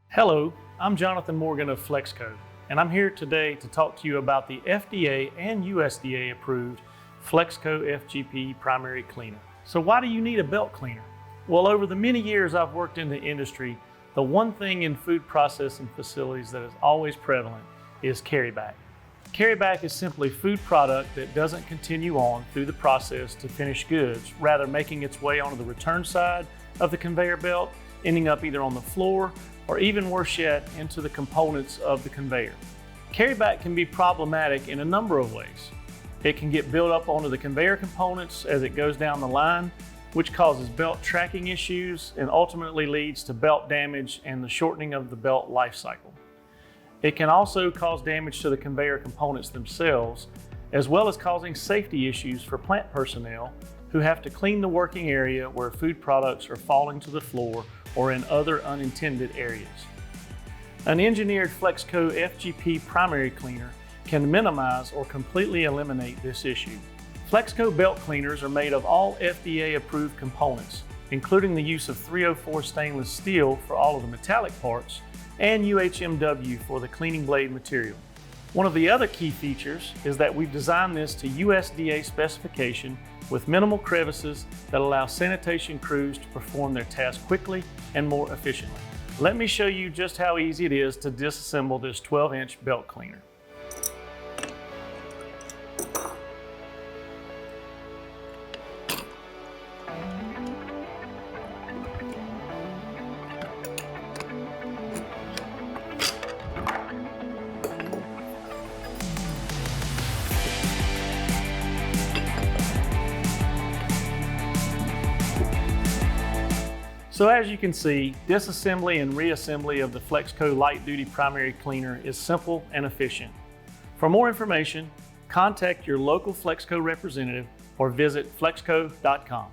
Hello, I'm Jonathan Morgan of Flexco, and I'm here today to talk to you about the FDA and USDA approved Flexco FGP primary cleaner. So why do you need a belt cleaner? Well, over the many years I've worked in the industry, the one thing in food processing facilities that is always prevalent is carryback. Carryback is simply food product that doesn't continue on through the process to finished goods, rather making its way onto the return side of the conveyor belt, ending up either on the floor or even worse yet, into the components of the conveyor. Carryback can be problematic in a number of ways. It can get built up onto the conveyor components as it goes down the line, which causes belt tracking issues and ultimately leads to belt damage and the shortening of the belt life cycle. It can also cause damage to the conveyor components themselves, as well as causing safety issues for plant personnel who have to clean the working area where food products are falling to the floor or in other unintended areas. An engineered Flexco FGP primary cleaner can minimize or completely eliminate this issue. Flexco belt cleaners are made of all FDA approved components, including the use of 304 stainless steel for all of the metallic parts and UHMW for the cleaning blade material. One of the other key features is that we've designed this to USDA specification with minimal crevices that allow sanitation crews to perform their task quickly and more efficiently. Let me show you just how easy it is to disassemble this 12-inch belt cleaner. So as you can see, disassembly and reassembly of the Flexco light duty primary cleaner is simple and efficient. For more information, contact your local Flexco representative or visit flexco.com.